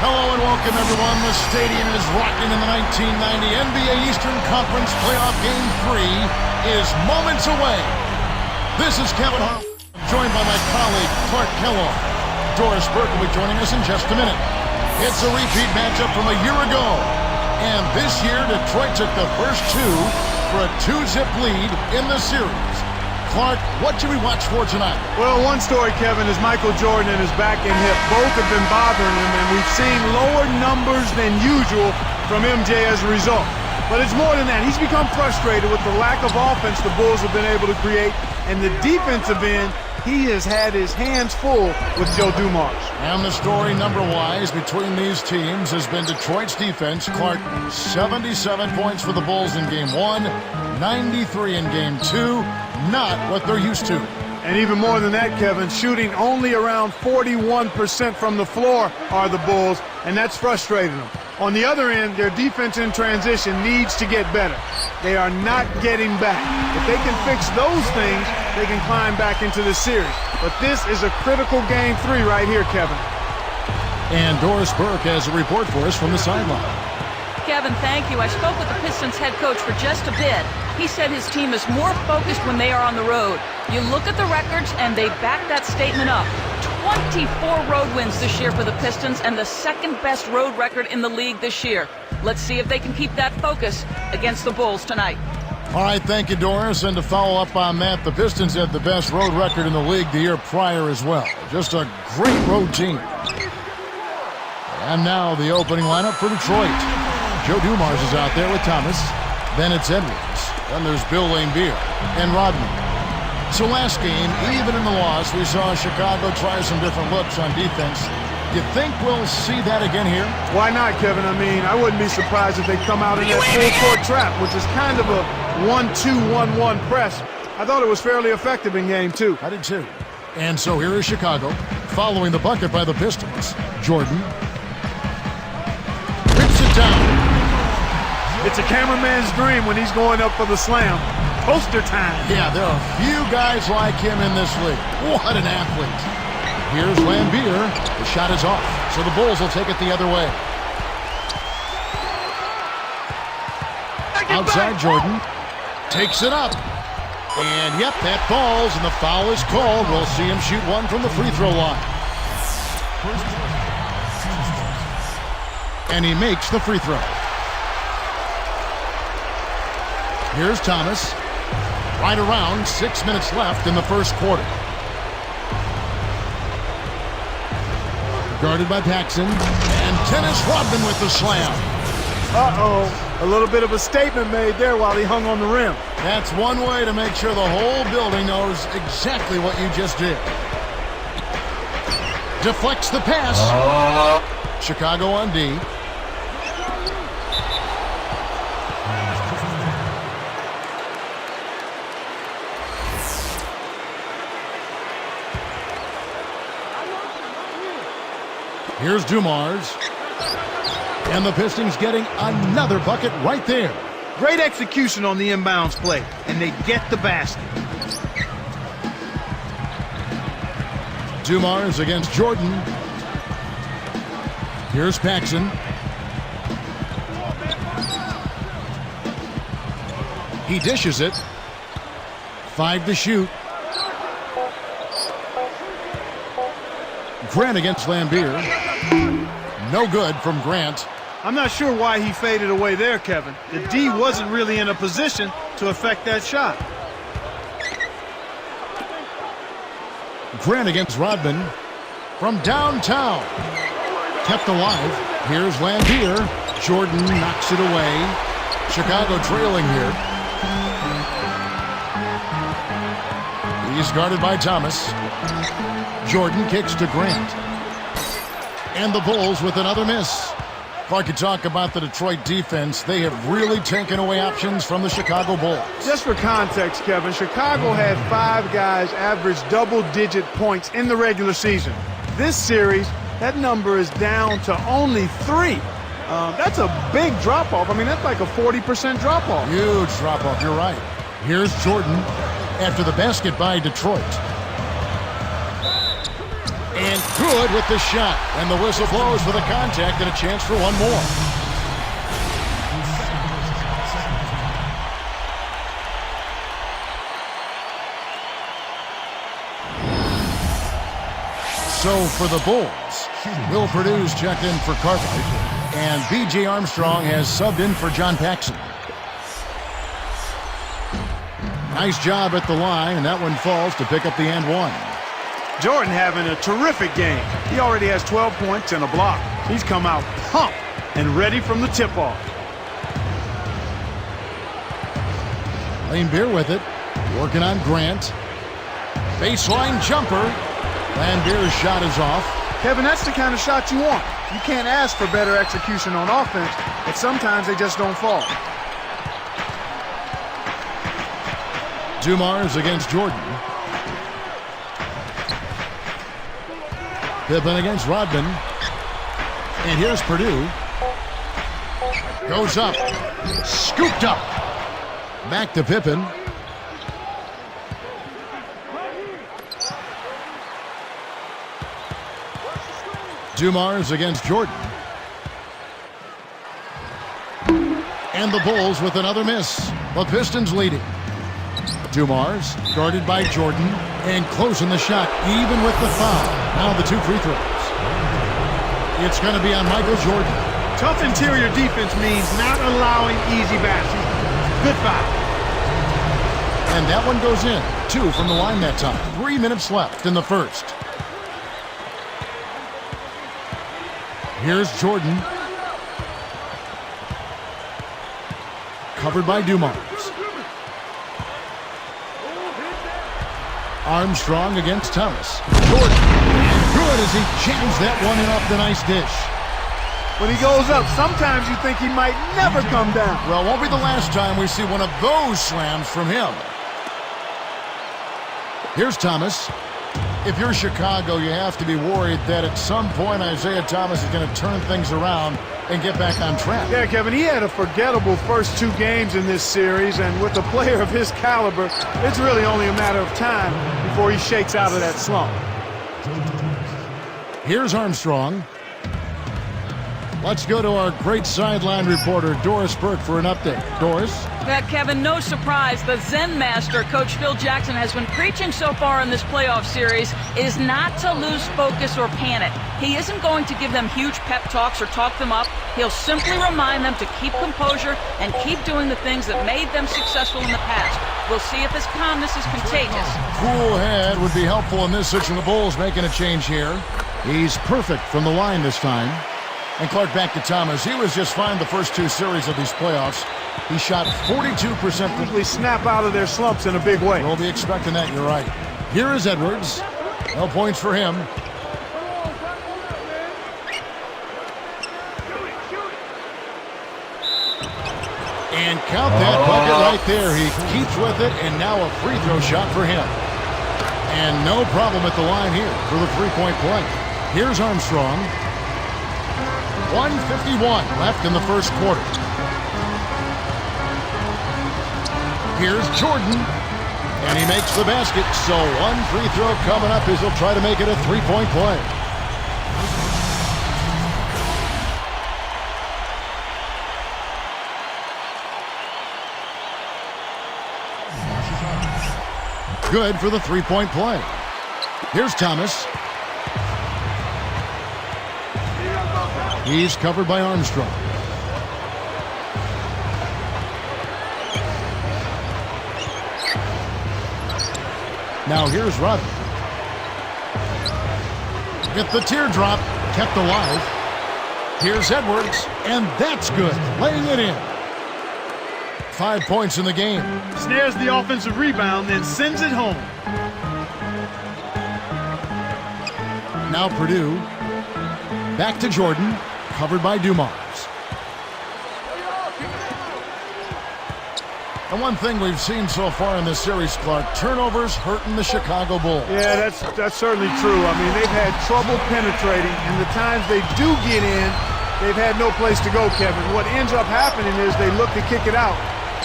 Hello and welcome, everyone. The stadium is rocking in the 1990 NBA Eastern Conference Playoff Game 3 is moments away. This is Kevin Harlan, joined by my colleague, Clark Kellogg. Doris Burke will be joining us in just a minute. It's a repeat matchup from a year ago. And this year, Detroit took the first two for a 2-zip lead in the series. Clark, what should we watch for tonight? Well, one story, Kevin, is Michael Jordan and his back and hip. Both have been bothering him, and we've seen lower numbers than usual from MJ as a result. But it's more than that. He's become frustrated with the lack of offense the Bulls have been able to create, and the defensive end, he has had his hands full with Joe Dumars. And the story number-wise between these teams has been Detroit's defense. Clark, 77 points for the Bulls in Game 1, 93 in Game 2. Not what they're used to. And even more than that, Kevin, shooting only around 41% from the floor are the Bulls, and that's frustrating them. On the other end, their defense in transition needs to get better. They are not getting back. If they can fix those things, they can climb back into the series. But this is a critical Game 3 right here, Kevin. And Doris Burke has a report for us from the sideline. Kevin, thank you. I spoke with the Pistons head coach for just a bit. He said his team is more focused when they are on the road. You look at the records, and they back that statement up. 24 road wins this year for the Pistons, and the second-best road record in the league this year. Let's see if they can keep that focus against the Bulls tonight. All right, thank you, Doris. And to follow up on that, the Pistons had the best road record in the league the year prior as well. Just a great road team. And now the opening lineup for Detroit. Joe Dumars is out there with Thomas. Then it's Edwards. Then there's Bill Laimbeer and Rodman. So last game, even in the loss, we saw Chicago try some different looks on defense. You think we'll see that again here? Why not, Kevin? I mean, I wouldn't be surprised if they come out in that full-court trap, which is kind of a 1-2-1-1 press. I thought it was fairly effective in Game 2. I did too. And so here is Chicago, following the bucket by the Pistons. Jordan rips it down. It's a cameraman's dream when he's going up for the slam. Poster time. Yeah, there are few guys like him in this league. What an athlete. Here's Laimbeer. The shot is off, so the Bulls will take it the other way. Outside Jordan. Takes it up. And, yep, that falls, and the foul is called. We'll see him shoot one from the free throw line. And he makes the free throw. Here's Thomas. Right around 6 minutes left in the first quarter. Guarded by Paxson. And Dennis Rodman with the slam. Uh-oh. A little bit of a statement made there while he hung on the rim. That's one way to make sure the whole building knows exactly what you just did. Deflects the pass. Chicago on D. Here's Dumars. And the Pistons getting another bucket right there. Great execution on the inbounds play, and they get the basket. Dumars against Jordan. Here's Paxson. He dishes it. 5 to shoot. Grant against Laimbeer. No good from Grant. I'm not sure why he faded away there, Kevin. The D wasn't really in a position to affect that shot. Grant against Rodman from downtown. Kept alive. Here's Laimbeer. Jordan knocks it away. Chicago trailing here. He's guarded by Thomas. Jordan kicks to Grant. And the Bulls with another miss. Clark, you talk about the Detroit defense. They have really taken away options from the Chicago Bulls. Just for context, Kevin, Chicago had 5 guys average double-digit points in the regular season. This series, that number is down to only 3. That's a big drop-off. I mean, that's like a 40% drop-off. Huge drop-off, you're right. Here's Jordan after the basket by Detroit. And good with the shot. And the whistle blows for the contact and a chance for one more. So for the Bulls, Will Purdue's checked in for Cartwright, and B.J. Armstrong has subbed in for John Paxson. Nice job at the line, and that one falls to pick up the and one. Jordan having a terrific game. He already has 12 points and a block. He's come out pumped and ready from the tip-off. Lane Beer with it, working on Grant. Baseline jumper. Landier's shot is off. Kevin, that's the kind of shot you want. You can't ask for better execution on offense, but sometimes they just don't fall. Dumars against Jordan. Pippen against Rodman. And here's Purdue. Goes up. Scooped up. Back to Pippen. Dumars against Jordan. And the Bulls with another miss. The Pistons leading. Dumars guarded by Jordan and closing the shot even with the foul. Now the two free throws. It's going to be on Michael Jordan. Tough interior defense means not allowing easy baskets. Good foul. And that one goes in. 2 from the line that time. 3 minutes left in the first. Here's Jordan. Covered by Dumars. Armstrong against Thomas. Jordan. Good as he jams that one in off the nice dish. When he goes up, sometimes you think he might never come down. Well, won't be the last time we see one of those slams from him. Here's Thomas. If you're Chicago, you have to be worried that at some point Isaiah Thomas is going to turn things around and get back on track. Yeah, Kevin, he had a forgettable first 2 games in this series, and with a player of his caliber, it's really only a matter of time before he shakes out of that slump. Here's Armstrong. Let's go to our great sideline reporter, Doris Burke, for an update. Doris? Kevin, no surprise, the Zen master, Coach Phil Jackson, has been preaching so far in this playoff series is not to lose focus or panic. He isn't going to give them huge pep talks or talk them up. He'll simply remind them to keep composure and keep doing the things that made them successful in the past. We'll see if his calmness is contagious. Cool head would be helpful in this situation. The Bulls making a change here. He's perfect from the line this time. And Clark back to Thomas. He was just fine the first 2 series of these playoffs. He shot 42%. Usually snap out of their slumps in a big way. We'll be expecting that, you're right. Here is Edwards. No points for him. And count that bucket right there. He keeps with it, and now a free throw shot for him. And no problem at the line here for the three-point play. Here's Armstrong. 1:51 left in the first quarter. Here's Jordan, and he makes the basket. So one free throw coming up as he'll try to make it a three-point play. Good for the three-point play. Here's Thomas. He's covered by Armstrong. Now here's Rodman. Get the teardrop, kept alive. Here's Edwards, and that's good, laying it in. 5 points in the game. Snares the offensive rebound, then sends it home. Now Purdue. Back to Jordan, covered by Dumars. And one thing we've seen so far in this series, Clark, turnovers hurting the Chicago Bulls. Yeah, that's certainly true. I mean, they've had trouble penetrating, and the times they do get in, they've had no place to go, Kevin. What ends up happening is they look to kick it out,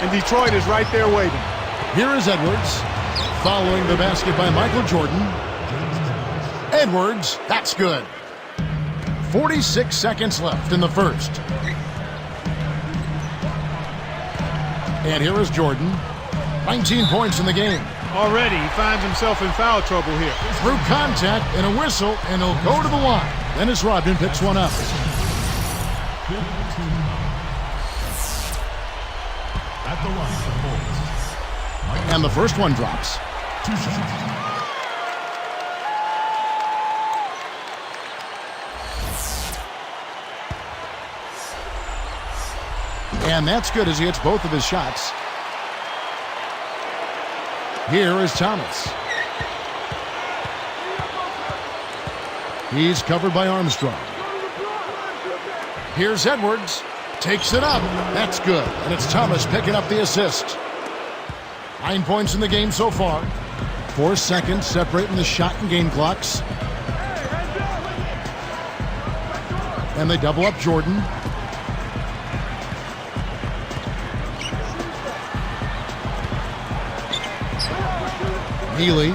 and Detroit is right there waiting. Here is Edwards, following the basket by Michael Jordan. Edwards, that's good. 46 seconds left in the first. And here is Jordan. 19 points in the game. Already, he finds himself in foul trouble here. Through contact and a whistle, and he'll go to the line. Dennis Rodman picks one up. At the line for the Bulls. And the first one drops. 2 shots. And that's good as he hits both of his shots. Here is Thomas. He's covered by Armstrong. Here's Edwards. Takes it up. That's good. And it's Thomas picking up the assist. 9 points in the game so far. 4 seconds separating the shot and game clocks. And they double up Jordan. Healy.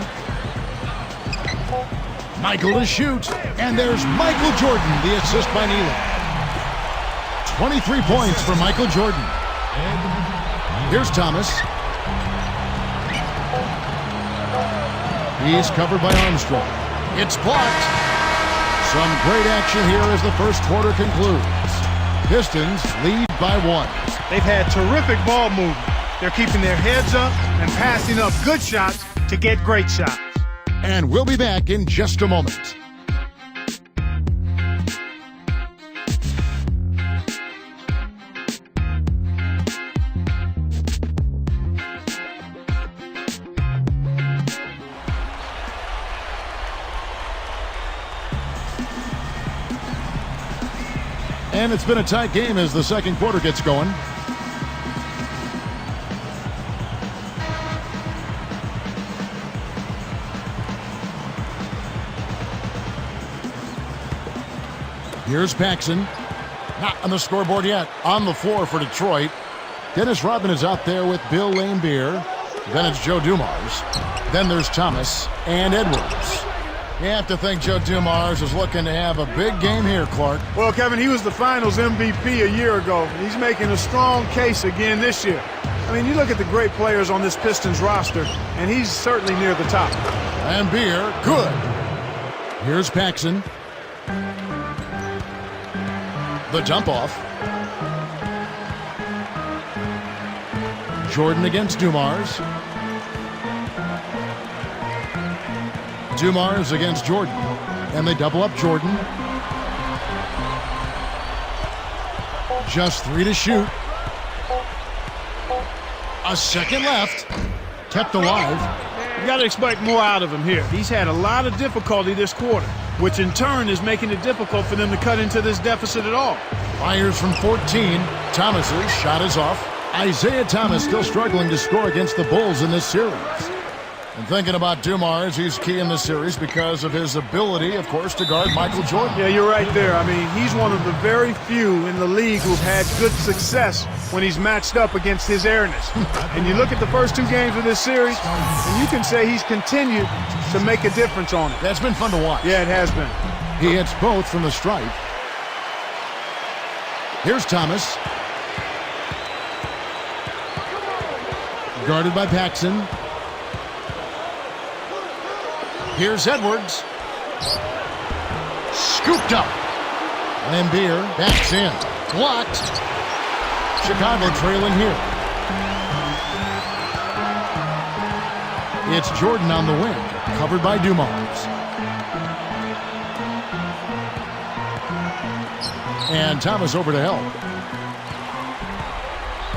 Michael to shoot. And there's Michael Jordan, the assist by Neely. 23 points for Michael Jordan. Here's Thomas. He's covered by Armstrong. It's blocked. Some great action here as the first quarter concludes. Pistons lead by 1. They've had terrific ball movement. They're keeping their heads up and passing up good shots to get great shots. And we'll be back in just a moment. And it's been a tight game as the second quarter gets going. Here's Paxson. Not on the scoreboard yet. On the floor for Detroit. Dennis Rodman is out there with Bill Laimbeer. Then it's Joe Dumars. Then there's Thomas and Edwards. You have to think Joe Dumars is looking to have a big game here, Clark. Well, Kevin, he was the Finals MVP a year ago. He's making a strong case again this year. I mean, you look at the great players on this Pistons roster, and he's certainly near the top. Laimbeer, good. Here's Paxson. The dump off. Jordan against Dumars. Dumars against Jordan. And they double up Jordan. Just 3 to shoot. A second left. Kept alive. You got to expect more out of him here. He's had a lot of difficulty this quarter, which in turn is making it difficult for them to cut into this deficit at all. Fires from 14. Thomas's shot is off. Isaiah Thomas still struggling to score against the Bulls in this series. And thinking about Dumars, he's key in this series because of his ability, of course, to guard Michael Jordan. Yeah, you're right there. I mean, he's one of the very few in the league who've had good success when he's matched up against his airness. And you look at the first 2 games of this series, and you can say he's continued to make a difference on it. That's been fun to watch. Yeah, it has been. He hits both from the stripe. Here's Thomas. Guarded by Paxson. Here's Edwards. Scooped up. Laimbeer backs in. Blocked. Chicago trailing here. It's Jordan on the wing. Covered by Dumars. And Thomas over to help.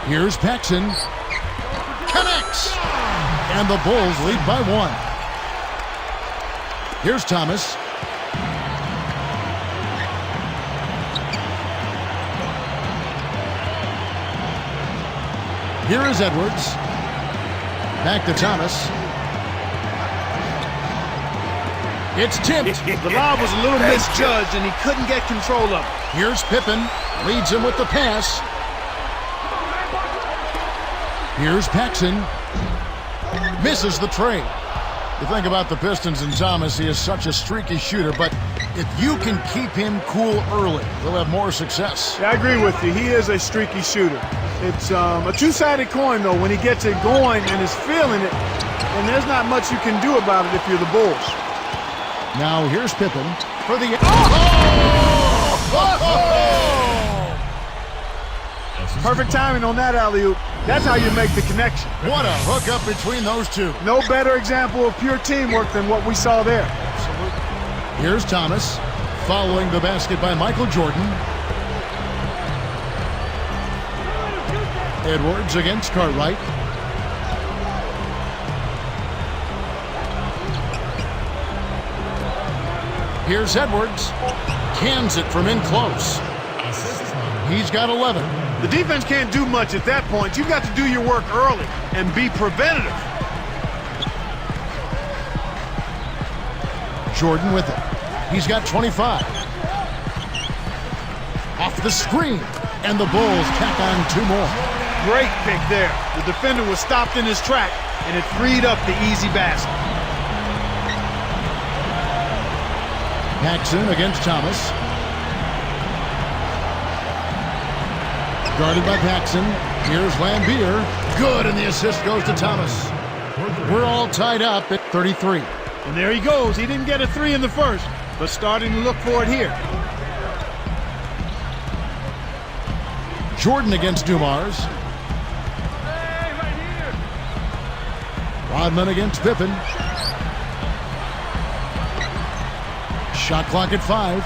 Here's Paxson. Connects. And the Bulls lead by 1. Here's Thomas. Here is Edwards. Back to Thomas. It's tipped. The lob was a little misjudged, and he couldn't get control of it. Here's Pippen. Leads him with the pass. Here's Paxson. Misses the trade. You think about the Pistons and Thomas, he is such a streaky shooter, but if you can keep him cool early, he'll have more success. Yeah, I agree with you. He is a streaky shooter. It's a two-sided coin, though. When he gets it going and is feeling it, and there's not much you can do about it if you're the Bulls. Now here's Pippen for the... Perfect timing on that alley-oop. That's how you make the connection. What a hookup between those two. No better example of pure teamwork than what we saw there. Absolutely. Here's Thomas following the basket by Michael Jordan. Edwards against Cartwright. Here's Edwards. Cans it from in close. He's got 11. The defense can't do much at that point. You've got to do your work early and be preventative. Jordan with it. He's got 25. Off the screen. And the Bulls tack on 2 more. Great pick there. The defender was stopped in his track, and it freed up the easy basket. Paxson against Thomas. Guarded by Paxson. Here's Lambier. Good, and the assist goes to Thomas. We're all tied up at 33. And there he goes. He didn't get a 3 in the first, but starting to look for it here. Jordan against Dumars. Rodman against Pippen. Shot clock at 5.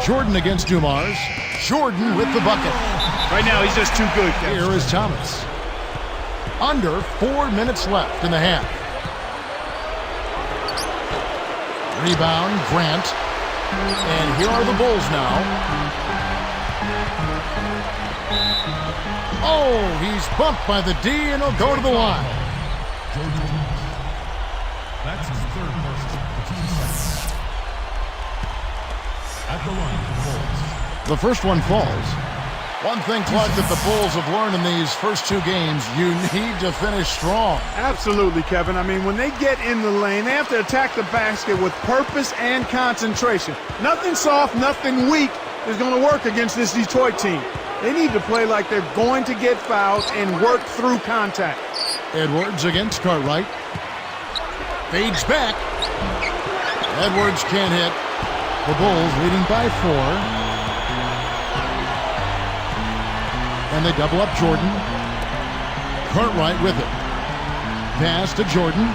Jordan against Dumars. Jordan with the bucket. Right now, he's just too good, Kevin. Here is Thomas. Under 4 minutes left in the half. Rebound, Grant. And here are the Bulls now. Oh, he's bumped by the D, and he'll go to the line. That's his 3rd personal. The team second. At the line, the Bulls. The first one falls. One thing, Clark, that the Bulls have learned in these first 2 games, you need to finish strong. Absolutely, Kevin. I mean, when they get in the lane, they have to attack the basket with purpose and concentration. Nothing soft, nothing weak is going to work against this Detroit team. They need to play like they're going to get fouled and work through contact. Edwards against Cartwright. Fades back. Edwards can't hit. The Bulls leading by 4. And they double up Jordan. Cartwright with it. Pass to Jordan.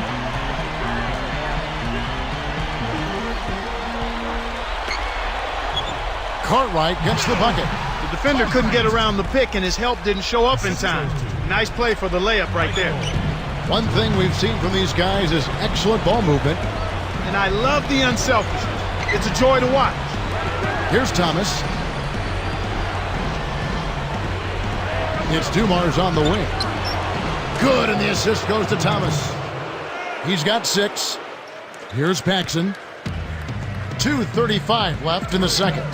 Cartwright gets the bucket. The defender couldn't get around the pick, and his help didn't show up in time. Nice play for the layup right there. One thing we've seen from these guys is excellent ball movement. And I love the unselfishness. It's a joy to watch. Here's Thomas. It's Dumars on the wing. Good, and the assist goes to Thomas. He's got 6. Here's Paxson. 2:35 left in the second.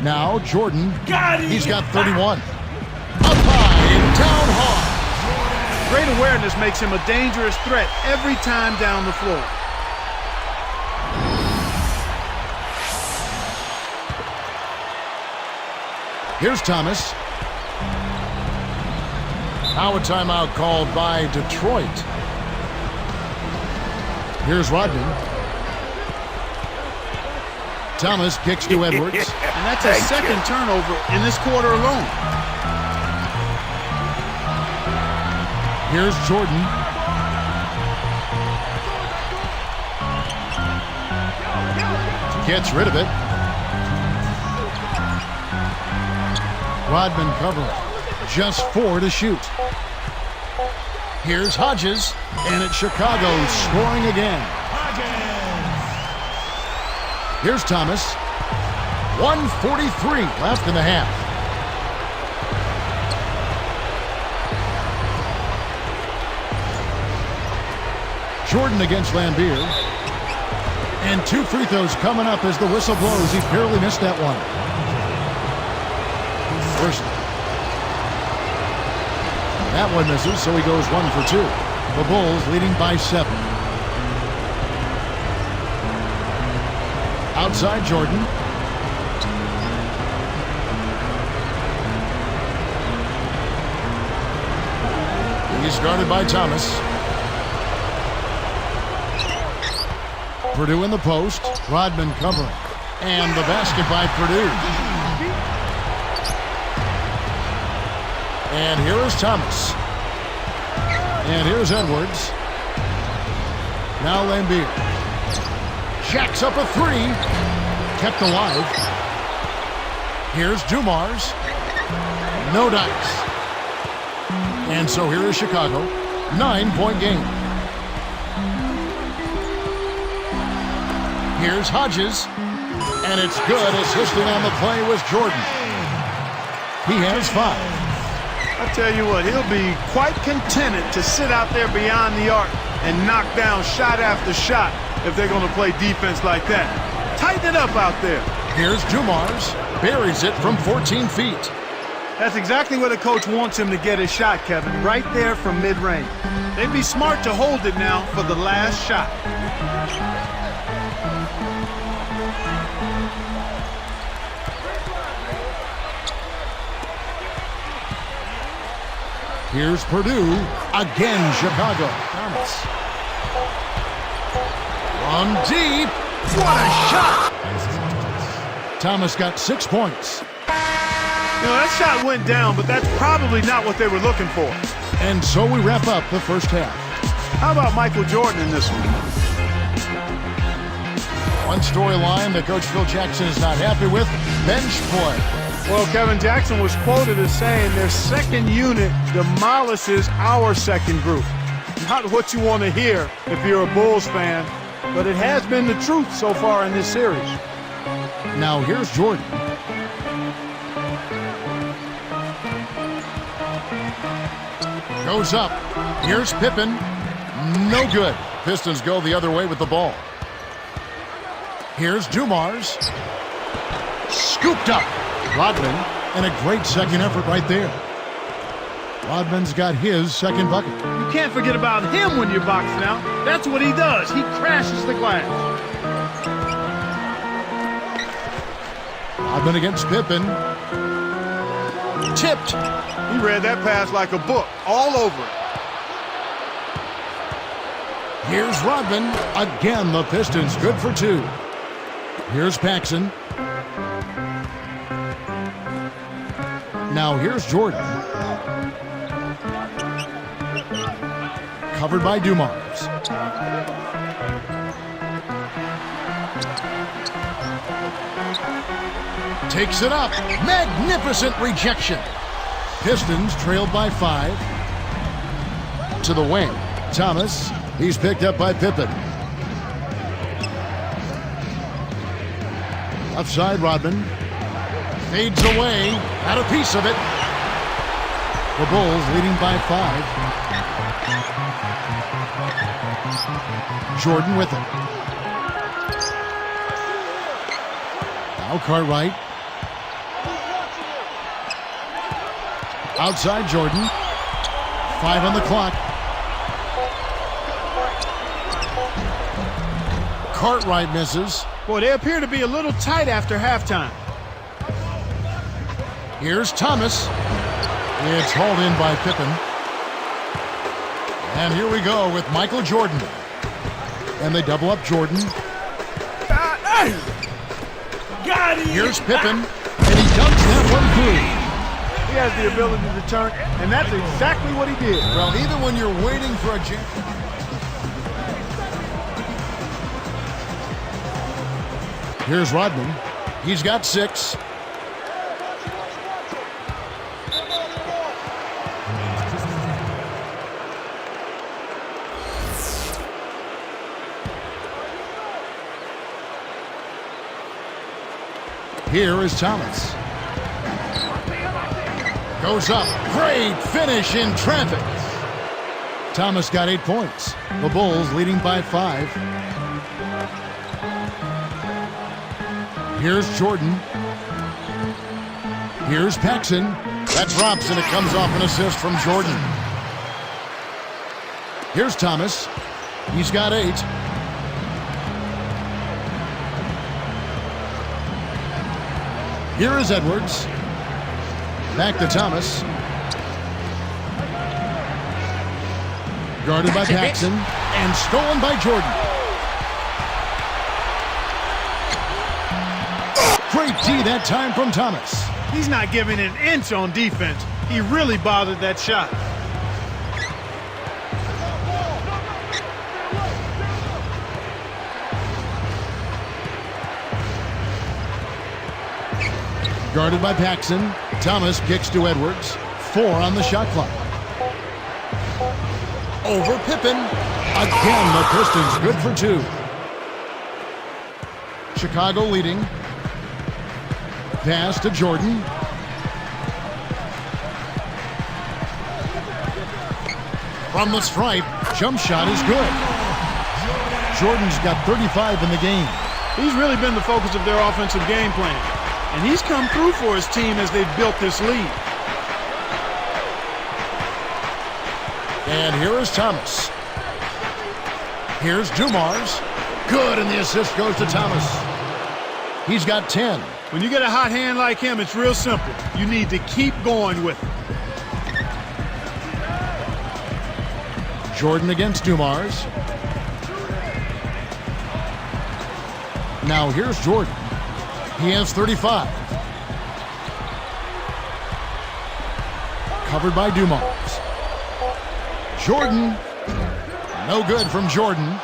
Now Jordan. He's got 31. Up high and down hard. Great awareness makes him a dangerous threat every time down the floor. Here's Thomas. Now a timeout called by Detroit. Here's Rodman. Thomas kicks to Edwards. And that's a second turnover in this quarter alone. Here's Jordan. Gets rid of it. Rodman covering. Just 4 to shoot. Here's Hodges. And it's Chicago scoring again. Here's Thomas. 1:43 left in the half. Jordan against Lambier. And 2 free throws coming up as the whistle blows. He barely missed that one. First. That one misses, so he goes 1 for 2. The Bulls leading by 7. Outside Jordan. He's guarded by Thomas. Purdue in the post. Rodman covering. And the basket by Purdue. And here is Thomas. And here's Edwards. Now Lambeer. Jacks up a 3. Kept alive. Here's Dumars. No dice. And so here is Chicago. 9-point game. Here's Hodges. And it's good. Assisting on the play was Jordan. He has 5. I tell you what, he'll be quite contented to sit out there beyond the arc and knock down shot after shot if they're going to play defense like that. Tighten it up out there. Here's Dumars. Buries it from 14 feet. That's exactly where the coach wants him to get his shot, Kevin. Right there from mid-range. They'd be smart to hold it now for the last shot. Here's Purdue. Again, Chicago. Thomas. From deep. What a shot! Thomas got 6 points. You know, that shot went down, but that's probably not what they were looking for. And so we wrap up the first half. How about Michael Jordan in this one? One storyline that Coach Phil Jackson is not happy with, bench play. Well, Kevin Jackson was quoted as saying their second unit demolishes our second group. Not what you want to hear if you're a Bulls fan, but it has been the truth so far in this series. Now here's Jordan. Goes up. Here's Pippen. No good. Pistons go the other way with the ball. Here's Dumars. Scooped up. Rodman, and a great second effort right there. Rodman's got his second bucket. You can't forget about him when you're boxing out. That's what he does. He crashes the glass. Rodman against Pippen. Tipped. He read that pass like a book, all over it. Here's Rodman. Again, the Pistons good for 2. Here's Paxson. Now here's Jordan. Covered by Dumars. Takes it up. Magnificent rejection. Pistons trailed by 5. To the wing. Thomas. He's picked up by Pippen. Offside Rodman. Fades away. Had a piece of it. The Bulls leading by 5. Jordan with it. Now Cartwright. Outside Jordan. 5 on the clock. Cartwright misses. Boy, they appear to be a little tight after halftime. Here's Thomas. It's hauled in by Pippen. And here we go with Michael Jordan. And they double up Jordan. Got it! Here's Pippen. And he dunks that one through. He has the ability to turn, and that's exactly what he did. Well, even when you're waiting for a jam. Here's Rodman. He's got 6. Here is Thomas. Goes up. Great finish in traffic. Thomas got 8 points. The Bulls leading by 5. Here's Jordan. Here's Paxson. That drops and it comes off an assist from Jordan. Here's Thomas. He's got 8. Here is Edwards. Back to Thomas. Guarded by Paxson and stolen by Jordan. Great D that time from Thomas. He's not giving an inch on defense. He really bothered that shot. Guarded by Paxson. Thomas kicks to Edwards. 4 on the shot clock. Over Pippen. Again, the Pistons good for 2. Chicago leading. Pass to Jordan. From the stripe, jump shot is good. Jordan's got 35 in the game. He's really been the focus of their offensive game plan. And he's come through for his team as they've built this lead. And here is Thomas. Here's Dumars. Good, and the assist goes to Thomas. He's got 10. When you get a hot hand like him, it's real simple. You need to keep going with it. Jordan against Dumars. Now here's Jordan. He has 35. Covered by Dumars. Jordan. No good from Jordan.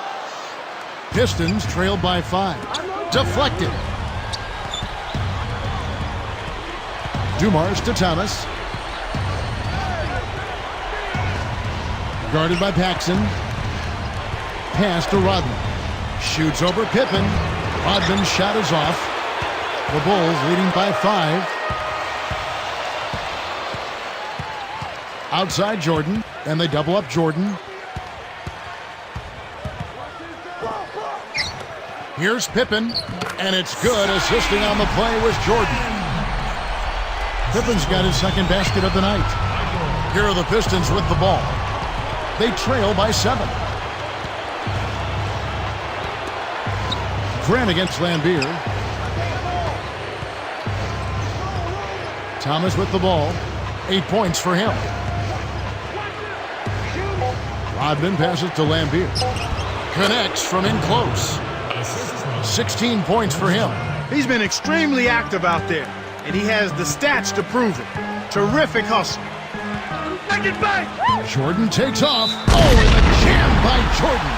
Pistons trailed by 5. Deflected. Dumars to Thomas. Guarded by Paxson. Pass to Rodman. Shoots over Pippen. Rodman's shot is off. The Bulls leading by 5. Outside Jordan, and they double up Jordan. Here's Pippen, and it's good. Assisting on the play was Jordan. Pippen's got his second basket of the night. Here are the Pistons with the ball. They trail by 7. Grant against Lambeer. Thomas with the ball. 8 points for him. Rodman passes to Lambeer. Connects from in close. 16 points for him. He's been extremely active out there, and he has the stats to prove it. Terrific hustle. Jordan takes off. Oh, and the jam by Jordan.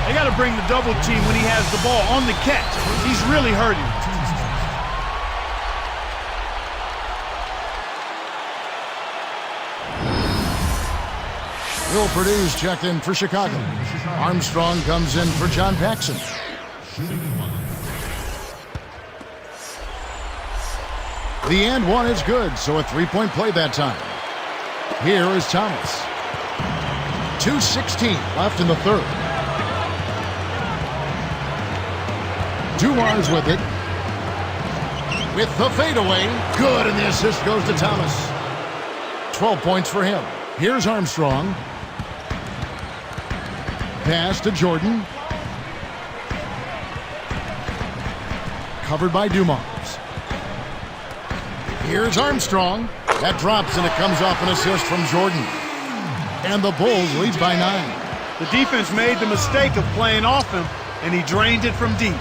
They got to bring the double team when he has the ball on the catch. He's really hurting. Will Purdue's checked in for Chicago. Armstrong comes in for John Paxson. The and one is good, so a 3-point play that time. Here is Thomas. 2:16 left in the third. Dumars with it. With the fadeaway. Good, and the assist goes to Thomas. 12 points for him. Here's Armstrong. Pass to Jordan. Covered by Dumars. Here's Armstrong. That drops, and it comes off an assist from Jordan. And the Bulls lead by 9. The defense made the mistake of playing off him, and he drained it from deep.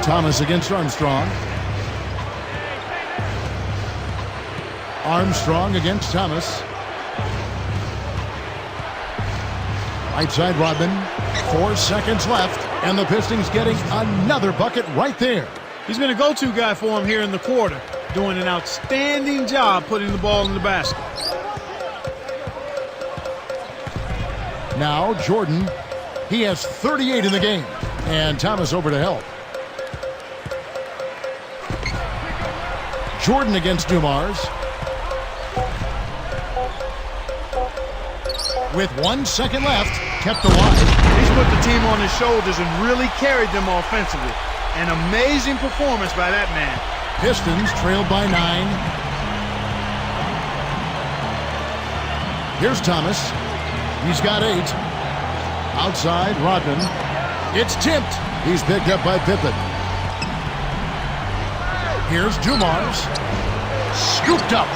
Thomas against Armstrong. Armstrong against Thomas. Right side Rodman. 4 seconds left, and the Pistons getting another bucket right there. He's been a go-to guy for him here in the quarter, doing an outstanding job putting the ball in the basket. Now Jordan, he has 38 in the game, and Thomas over to help. Jordan against Dumars. With 1 second left, kept alive. He's put the team on his shoulders and really carried them offensively. An amazing performance by that man. Pistons trailed by 9. Here's Thomas. He's got 8. Outside, Rodman. It's tipped. He's picked up by Pippen. Here's Dumars. Scooped up.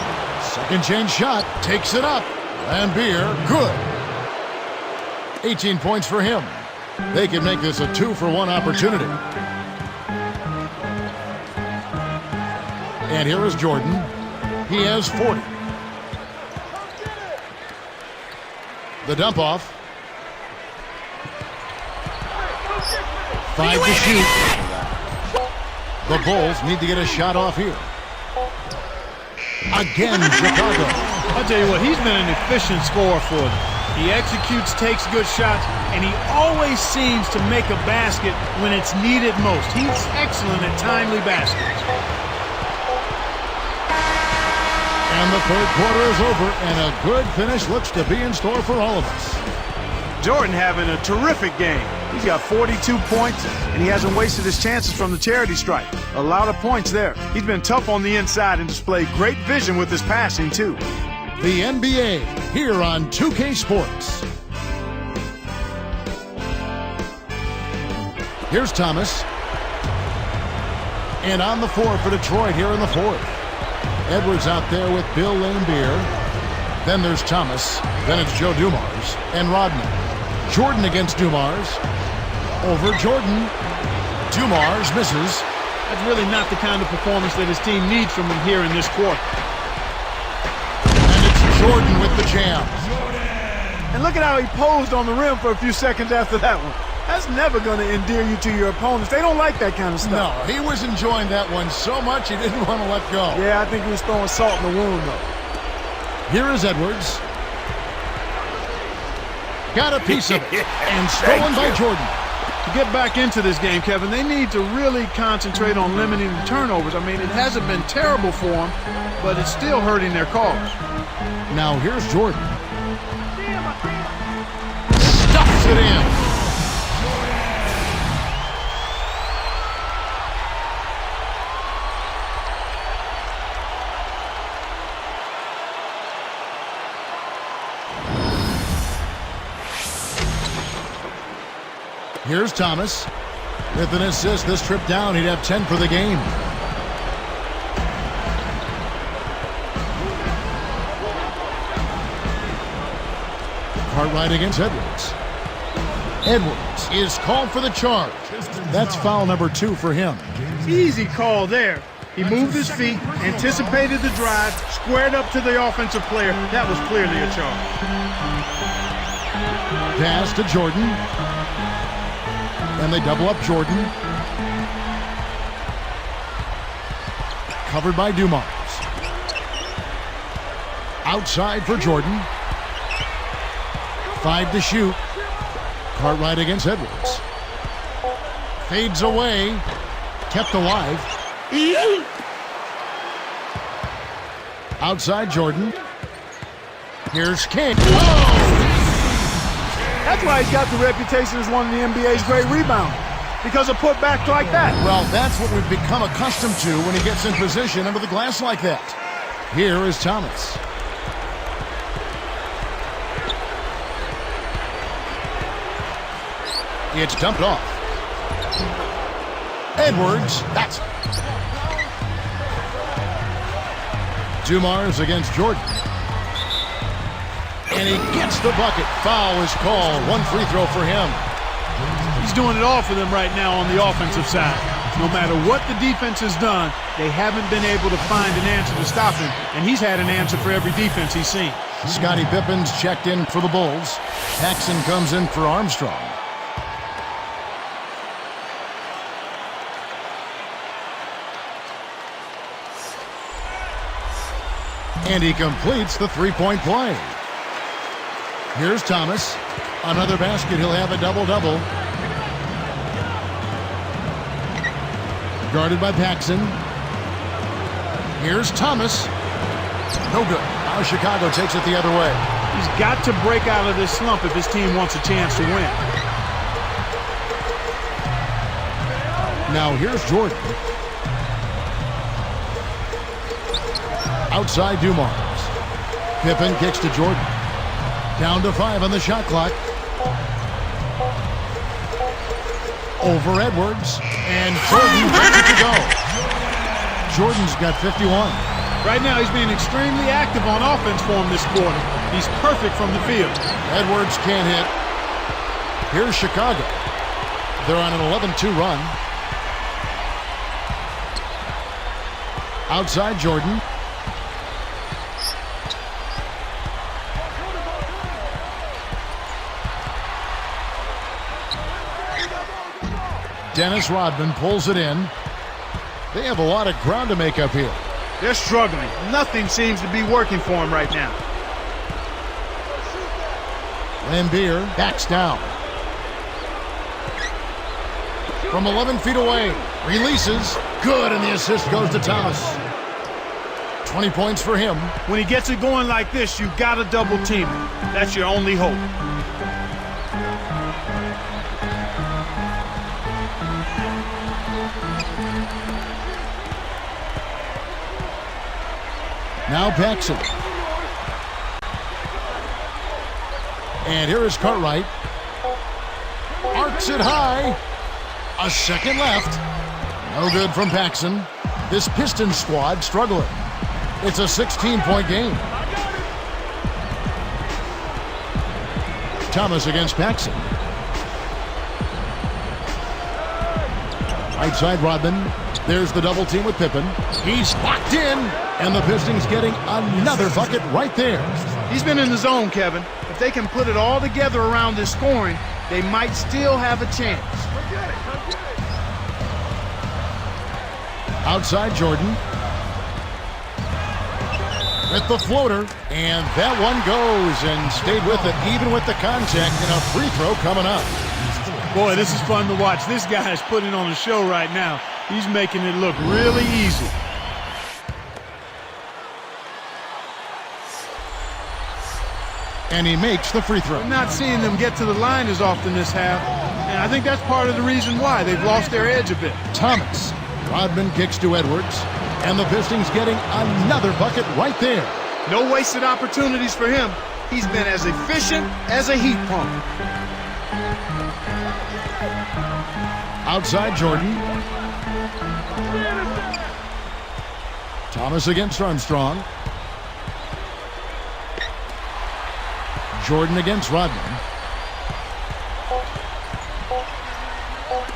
Second chance shot. Takes it up. Lambeer, good. 18 points for him. They can make this a 2-for-1 opportunity. And here is Jordan. He has 40. The dump off. 5 to shoot. The Bulls need to get a shot off here. Again, Chicago. I'll tell you what, he's been an efficient scorer for them. He executes, takes good shots, and he always seems to make a basket when it's needed most. He's excellent at timely baskets. And the third quarter is over, and a good finish looks to be in store for all of us. Jordan having a terrific game. He's got 42 points, and he hasn't wasted his chances from the charity stripe. A lot of points there. He's been tough on the inside and displayed great vision with his passing, too. The NBA, here on 2K Sports. Here's Thomas. And on the floor for Detroit here in the fourth. Edwards out there with Bill Lambeer. Then there's Thomas. Then it's Joe Dumars and Rodman. Jordan against Dumars. Over Jordan. Dumars misses. That's really not the kind of performance that his team needs from him here in this quarter. And it's Jordan with the jam. And look at how he posed on the rim for a few seconds after that one. That's never going to endear you to your opponents. They don't like that kind of stuff. No, he was enjoying that one so much he didn't want to let go. Yeah, I think he was throwing salt in the wound, though. Here is Edwards. Got a piece of it. And stolen by Jordan. To get back into this game, Kevin, they need to really concentrate on limiting the turnovers. I mean, it hasn't been terrible for them, but it's still hurting their cause. Now here's Jordan. Stuffs it in. Here's Thomas. With an assist this trip down, he'd have 10 for the game. Cartwright against Edwards. Edwards is called for the charge. That's foul number 2 for him. Easy call there. He moved his feet, anticipated the drive, squared up to the offensive player. That was clearly a charge. Pass to Jordan. And they double up Jordan. Covered by Dumars. Outside for Jordan. 5 to shoot. Cartwright against Edwards. Fades away. Kept alive. Outside Jordan. Here's King. Oh! That's why he's got the reputation as one of the NBA's great rebounders, because of putbacks like that. Well, that's what we've become accustomed to when he gets in position under the glass like that. Here is Thomas. It's dumped off. Edwards, that's it. Dumars against Jordan. And he gets the bucket. Foul is called. 1 free throw for him. He's doing it all for them right now on the offensive side. No matter what the defense has done, they haven't been able to find an answer to stop him, and he's had an answer for every defense he's seen. Scottie Pippen's checked in for the Bulls. Paxson comes in for Armstrong. And he completes the three-point play. Here's Thomas. Another basket. He'll have a double-double. Guarded by Paxson. Here's Thomas. No good. Now Chicago takes it the other way. He's got to break out of this slump if his team wants a chance to win. Now here's Jordan. Outside Dumars. Pippen kicks to Jordan. Down to 5 on the shot clock. Over Edwards. And Jordan gets it to go. Jordan's got 51. Right now, he's being extremely active on offense for him this quarter. He's perfect from the field. Edwards can't hit. Here's Chicago. They're on an 11-2 run. Outside Jordan. Dennis Rodman pulls it in. They have a lot of ground to make up here. They're struggling. Nothing seems to be working for them right now. Lambeer backs down. From 11 feet away. Releases. Good, and the assist goes to Thomas. 20 points for him. When he gets it going like this, you got to double team him. That's your only hope. Now Paxson. And here is Cartwright. Arcs it high. A second left. No good from Paxson. This Pistons squad struggling. It's a 16-point game. Thomas against Paxson. Right side Rodman. There's the double team with Pippen. He's locked in. And the Pistons getting another bucket right there. He's been in the zone, Kevin. If they can put it all together around this scoring, they might still have a chance. Outside Jordan. With the floater. And that one goes and stayed with it, even with the contact, and a free throw coming up. Boy, this is fun to watch. This guy is putting on a show right now. He's making it look really easy. And he makes the free throw. I'm not seeing them get to the line as often this half, and I think that's part of the reason why they've lost their edge a bit. Thomas. Rodman kicks to Edwards. And the Pistons getting another bucket right there. No wasted opportunities for him. He's been as efficient as a heat pump. Outside Jordan. Thomas against Armstrong. Jordan against Rodman.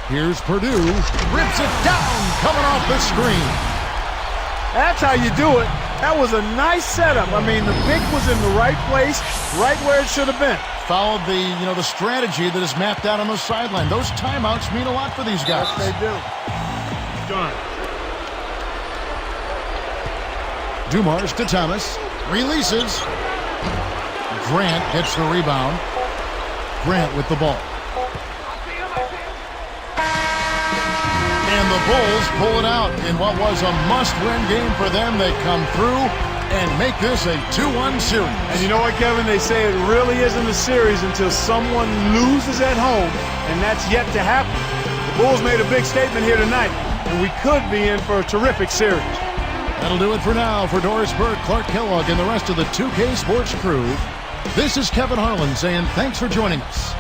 Here's Purdue. Rips it down, coming off the screen. That's how you do it. That was a nice setup. I mean, the pick was in the right place, right where it should have been. Followed the strategy that is mapped out on the sideline. Those timeouts mean a lot for these guys. Yes, they do. Done. Dumars to Thomas. Releases. Grant gets the rebound. Grant with the ball. And the Bulls pull it out in what was a must-win game for them. They come through and make this a 2-1 series. And you know what, Kevin? They say it really isn't a series until someone loses at home, and that's yet to happen. The Bulls made a big statement here tonight, and we could be in for a terrific series. That'll do it for now. For Doris Burke, Clark Kellogg, and the rest of the 2K Sports crew, this is Kevin Harlan saying thanks for joining us.